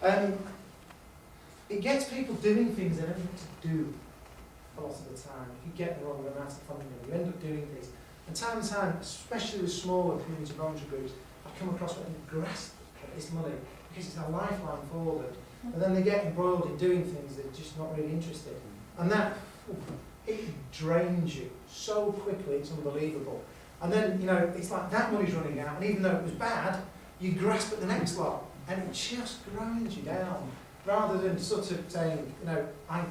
It gets people doing things they don't want to do a lot of the time. If you get the wrong amount of funding, you end up doing things. And time, especially with smaller community voluntary groups, I've come across what they grasp at this money because it's a lifeline for them. And then they get embroiled in doing things they're just not really interested in. And that, it drains you so quickly, it's unbelievable. And then, you know, it's like that money's running out, and even though it was bad, you grasp at the next lot, and it just grinds you down. Rather than sort of saying, you know, I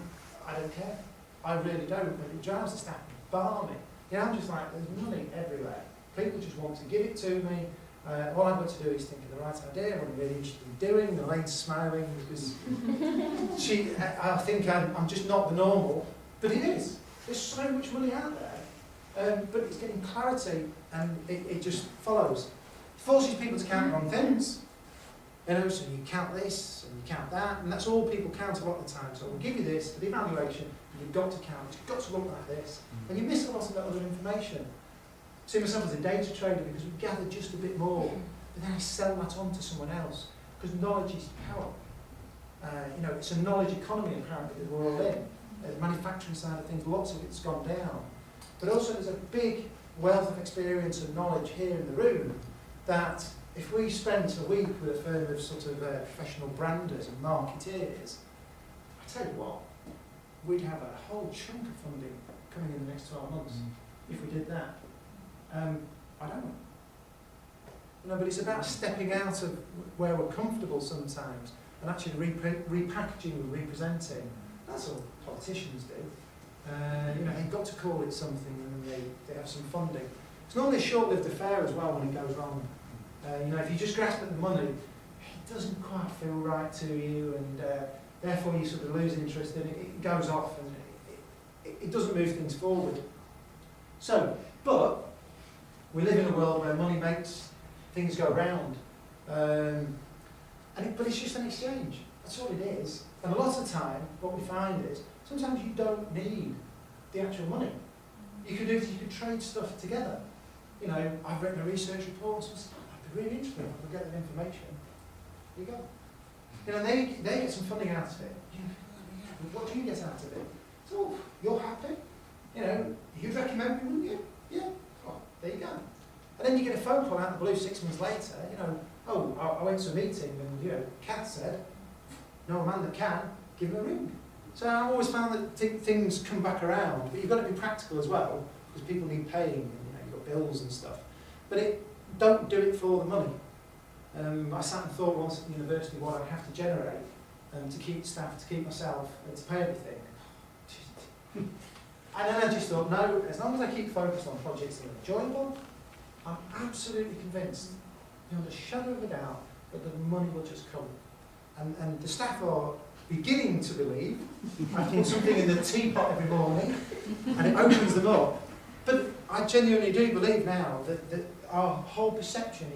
don't care. I really don't. But it drives the staff balmy. You know, I'm just like, there's money everywhere. People just want to give it to me. All I've got to do is think of the right idea, what I'm really interested in doing. And Elaine's smiling because I think I'm just not the normal. But it is. There's so much money out there. But it's getting clarity, and it just follows. It forces people to count on things. You know, so you count this and you count that, and that's all people count a lot of the time. So we'll give you this for the evaluation, and you've got to count. It's got to look like this, and you miss a lot of that other information. I see myself as a data trader because we gather just a bit more, but then I sell that on to someone else because knowledge is power. You know, it's a knowledge economy apparently that we're all in. The manufacturing side of things, lots of it's gone down, but also there's a big wealth of experience and knowledge here in the room that. If we spent a week with a firm of sort of professional branders and marketeers, I tell you what, we'd have a whole chunk of funding coming in the next 12 months if we did that. I don't know. You know, but it's about stepping out of where we're comfortable sometimes and actually repackaging and representing. That's all politicians do. You know, they've got to call it something and they have some funding. It's normally a short-lived affair as well when it goes wrong. You know, if you just grasp at the money, it doesn't quite feel right to you, and therefore you sort of lose interest in it. It goes off, and it doesn't move things forward. So, but we live in a world where money makes things go round, but it's just an exchange. That's all it is. And a lot of the time, what we find is sometimes you don't need the actual money. You could trade stuff together. You know, I've written a research report. Really interesting. We'll get that information. Here you go. You know, they get some funding out of it. What do you get out of it? So, you're happy. You know, you'd recommend me, wouldn't you? Yeah. Oh, there you go. And then you get a phone call out of the blue 6 months later. You know, oh, I went to a meeting and you know, Kath said, "No man that can, give him a ring." So I've always found that things come back around, but you've got to be practical as well because people need paying. And, you know, you've got bills and stuff. But don't do it for the money. I sat and thought once at university what I'd have to generate to keep staff, to keep myself, and to pay everything. And then I just thought, no, as long as I keep focused on projects that are enjoyable, I'm absolutely convinced, beyond a shadow of a doubt, that the money will just come. And the staff are beginning to believe. I put something in the teapot every morning, and it opens them up. But I genuinely do believe now that our whole perception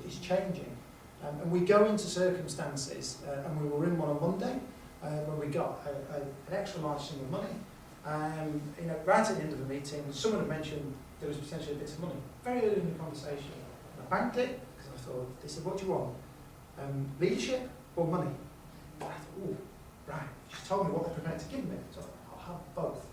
is changing. And we go into circumstances, and we were in one on Monday, when we got an extra large sum of money. You know, right at the end of the meeting, someone had mentioned there was potentially a bit of money. Very early in the conversation. And I banked it, because I thought, they said, "What do you want? Leadership or money?" And I thought, "Oh, right, you just told me what they're prepared to give me." So I thought, I'll have both.